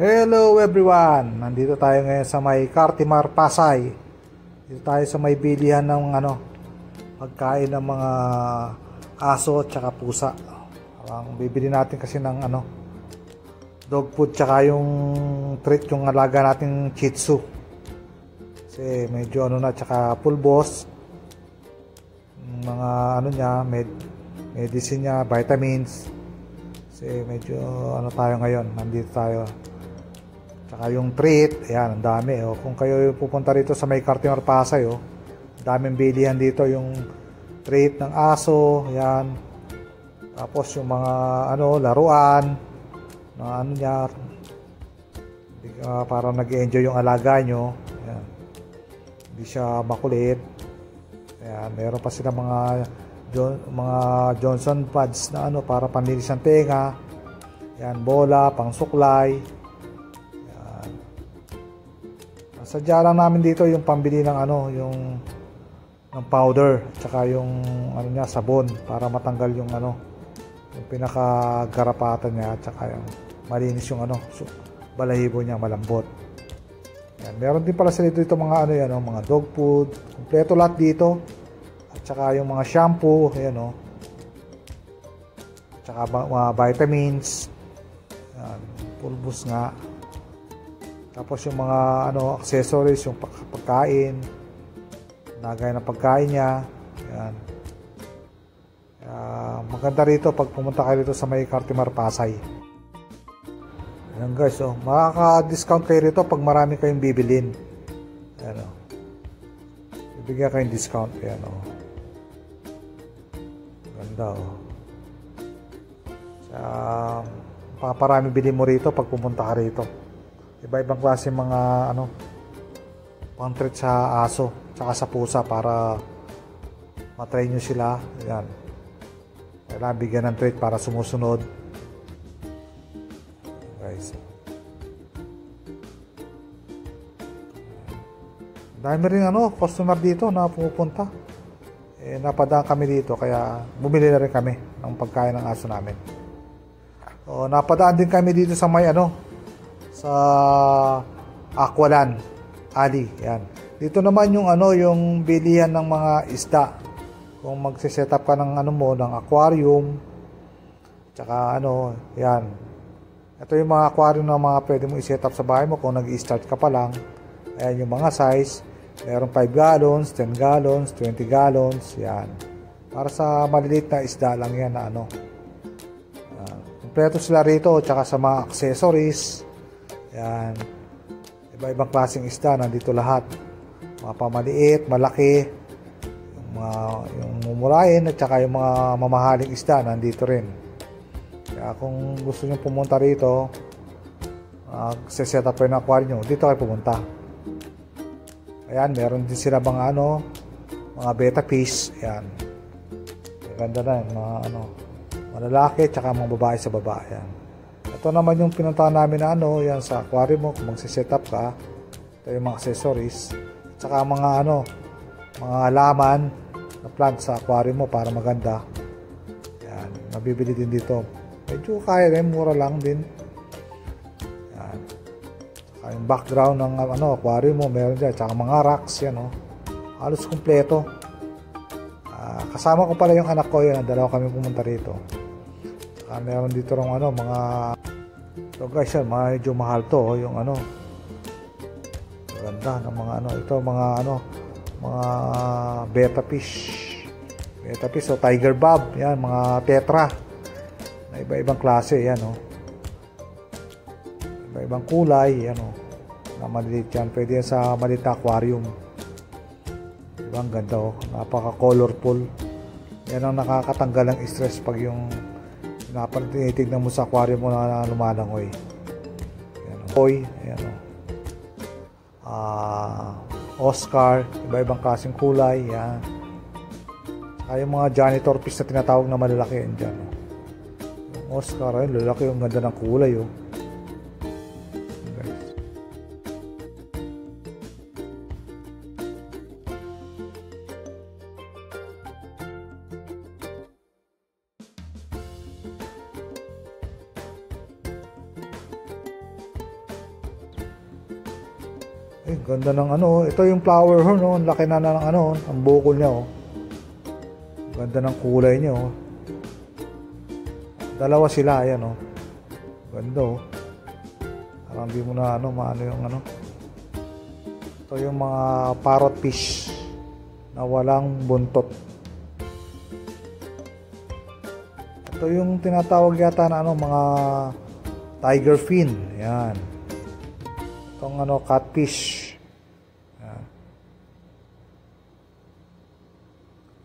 Hello everyone! Nandito tayo ngayon sa may Cartimar, Pasay. Dito tayo sa may bilihan ng pagkain ng mga aso at saka pusa. Ang bibili natin kasi ng dog food tsaka yung treat yung alaga nating Shih Tzu. Kasi medyo na tsaka pulbos. Mga niya, medicine niya, vitamins. Kasi medyo tayo ngayon, nandito tayo. Tsaka yung treat, ayan, ang dami. Kung kayo pupunta rito sa may Cartimar, Pasay, daming bilihan dito, yung treat ng aso, ayan. Tapos yung mga laruan, na niya, parang nag-enjoy yung alaga nyo. Ayan. Hindi siya makulit. Ayan, meron pa sila mga Johnson pads na para panlinis ng tenga. Ayan, bola, pang suklay. Sadya lang namin dito yung pambili ng ng powder tsaka yung niya, sabon para matanggal yung yung pinakagarapatan niya tsaka yung malinis yung balahibo niya, malambot. Yan, meron din pala sila dito mga mga dog food, kumpleto lahat dito. At saka yung mga shampoo, ayan tsaka mga vitamins. Yan, pulbos nga. Tapos yung mga accessories, yung pagkain, nagaya ng pagkain niya. Yan. Maganda rito pag pumunta kayo rito sa may Cartimar, Pasay. Ayan guys, makaka-discount kayo rito pag marami kayong bibilin. Ayan bibigyan kayong discount. Ayan ganda paparami bilhin mo rito pag pumunta ka rito. Iba-ibang klase mga pang treat sa aso tsaka sa pusa para matry nyo sila. Ayan. Kailangan bigyan ng treat para sumusunod. Guys. Dami rin customer dito na pumupunta. Napadaan kami dito kaya bumili na rin kami ng pagkain ng aso namin. Napadaan din kami dito sa may sa Aqualand Ali. Yan. Dito naman yung yung bilihan ng mga isda. Kung magse-set up ka ng ng aquarium. Tsaka yan. Ito yung mga aquarium na mga pwede mo i-set up sa bahay mo kung nag-i-start ka pa lang. Ayan yung mga size. Meron 5 gallons, 10 gallons, 20 gallons. Yan. Para sa maliliit na isda lang yan na kompleto sila rito. Tsaka sa mga accessories. Yan. Iba-ibang klaseng isda nandito lahat. Mga pamaliit, malaki, yung mumurahin at saka yung mga mamahaling isda nandito rin. Kaya kung gusto niyo pumunta rito, set up kayo ng aquarium, dito kayo pumunta. Ayan, meron din sila mga mga betta fish. Ayan. Maganda na yung mga malalaki at saka mga babae sa baba. Ayan. Ito naman yung pinuntahan namin na yan sa aquarium mo kung magsiset up ka. Ito yung mga accessories. At saka mga mga laman na plant sa aquarium mo para maganda. Yan, mabibili din dito. Medyo kaya rin, mura lang din. Yan. Saka yung background ng aquarium mo meron dyan. Saka mga rocks yan halos kumpleto. Kasama ko pala yung anak ko yun. Dalawa kami pumunta rito. Meron dito rin mga guys yan, medyo mahal to yung ganda ng mga ito mga mga betta fish o tiger bob yan, mga tetra na iba-ibang klase yan iba-ibang kulay yan na maliliit yan, pwede yan sa maliit na aquarium. Diba ang ganda napaka colorful yan ang nakakatanggal ng stress pag yung tinitignan mo sa aquarium mo na lumalangoy. Ayan Oscar, iba-ibang klaseng kulay. Yan. Ay yung mga janitor fish na tinatawag na malalaki yan dyan. Yung Oscar, lalaki yung ganda ng kulay. Ganda ng ano. Ito yung flower horn, oh. Ang laki na ng ano, ang bukol niya, oh. Ganda ng kulay niya, oh. Dalawa sila, ayan, oh. Ganda, oh. Parang di mo na ano, maano yung ano. Ito yung mga parrot fish na walang buntot. Ito yung tinatawag yata na ano, mga tiger fin. Ayan. Itong ano, catfish. Ayan.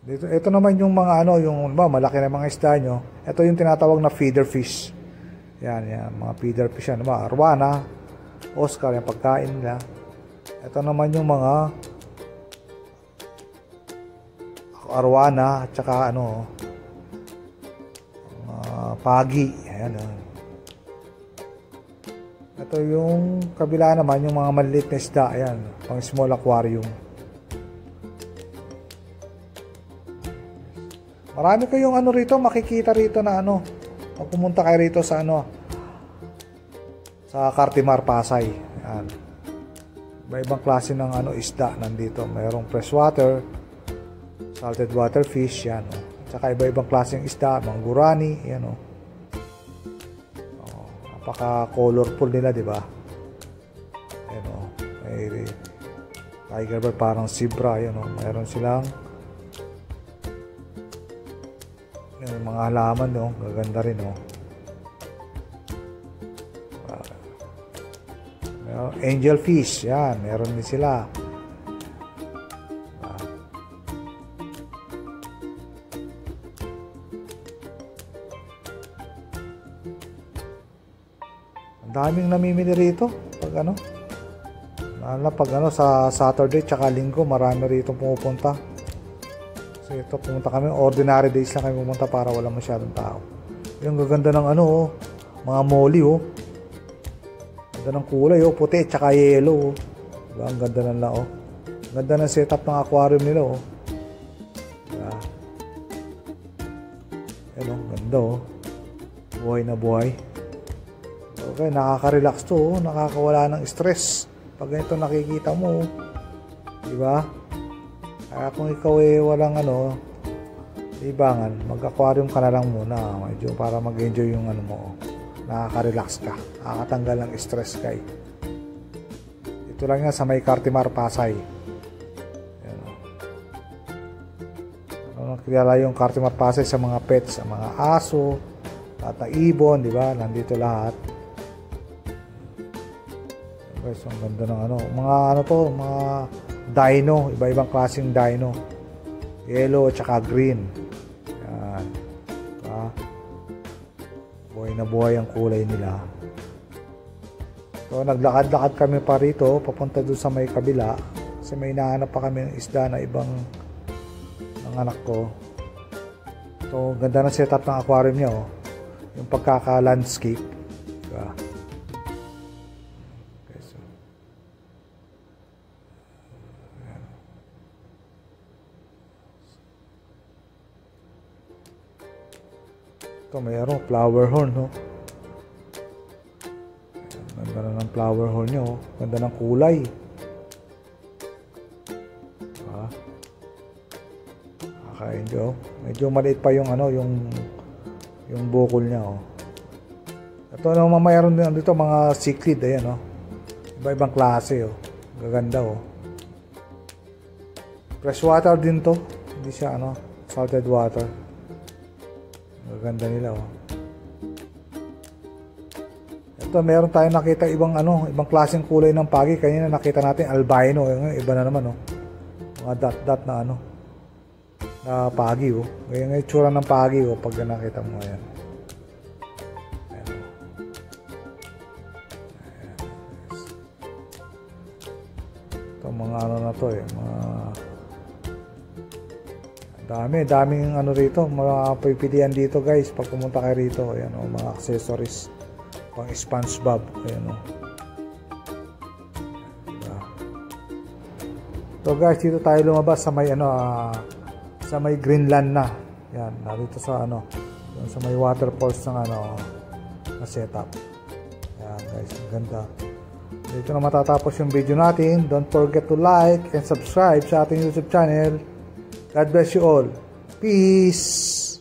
Dito, ito naman yung mga ano, yung malaki na mga isda nyo. Ito yung tinatawag na feeder fish. Yan, mga feeder fish yan. Arwana, Oscar, yung pagkain nila. Ito naman yung mga arwana, at saka ano, pagi. Ayan, ito yung kabila naman, yung mga maliliit na isda. Ayan, pang small aquarium. Marami kayong ano rito, makikita rito na ano, pag pumunta kayo rito sa ano, sa Cartimar, Pasay. Ayan. Iba-ibang klase ng ano, isda nandito. Mayroong freshwater, salted water fish, yan, oh. At saka iba-ibang klaseng isda, mga gurani, yan, oh. Oh, napaka-colorful nila, di ba? Yan, oh. May tiger bird, parang zebra, yan, oh. Mayroon silang yung mga halaman, no? Gaganda rin, no? Angel fish, yan, meron din sila. Ang daming namimili rito pag ano, pag ano, sa Saturday tsaka Linggo, marami rito pumupunta. So ito, pumunta kami, ordinary days lang kami pumunta para wala masyadong tao. Yung gaganda ng ano, oh, mga molly, oh. Ganda ng kulay, oh, puti tsaka yellow, oh. Diba? Ang ganda ng lao. Ganda ng setup ng aquarium nila, oh. Diba? Ayan, oh, ganda, oh. Buhay na buhay. Okay, nakaka-relax to, oh. Nakakawala ng stress pag ganito nakikita mo, oh. Diba? Kaya kung ikaw walang ano, libangan, mag-aquarium ka na lang muna, medyo para mag-enjoy yung ano mo, nakaka-relax ka, nakakatanggal ng stress kay. Ito lang yan sa may Cartimar, Pasay. Yan, ano, kilala yung Cartimar, Pasay sa mga pets, sa mga aso, tata ibon, di ba? Nandito lahat. Guys, ang ganda ng ano, mga ano to, mga dino, iba-ibang klaseng dino, yellow at saka green. Yan, diba? Buhay na buhay ang kulay nila. So naglakad-lakad kami pa rito papunta doon sa may kabila kasi may nahanap pa kami ng isda na ibang ng anak ko. So ganda ng setup ng aquarium niya, oh. Yung pagkaka-landscape, diba? Ito mayroong flower horn, no? Ganda na ng flower horn nyo, oh. Ganda ng kulay. Kakain, oh. Medyo maliit pa yung ano, yung bukol niya, oh. Ito naman mayroon din dito mga cichlid, ayan, oh. Iba-ibang klase, oh. Gaganda, oh. Freshwater din to, hindi siya ano, salted water. Ganda nila, oh. Ito meron tayong nakita ibang ano, ibang klaseng kulay ng pagi. Kanina nakita natin albino, iba na naman, oh. Mga dot na ano, na pagi, oh. Ngayon yung tsura ng pagi, oh, pag nakita mo, ayan. Ayan, oh. Ayan. Ito mga ano na to, mga daming ano rito, mga pipilian dito, guys, pag pumunta kayo rito. Ayan, oh, mga accessories pang SpongeBob. Ayan, oh. Diba? So guys, dito tayo lumabas sa may ano, sa may Greenland na. Yan, dito sa ano, sa may waterfalls ng ano, na setup. Yan guys, ang ganda. Dito na matatapos yung video natin. Don't forget to like and subscribe sa ating YouTube channel. God bless you all. Peace!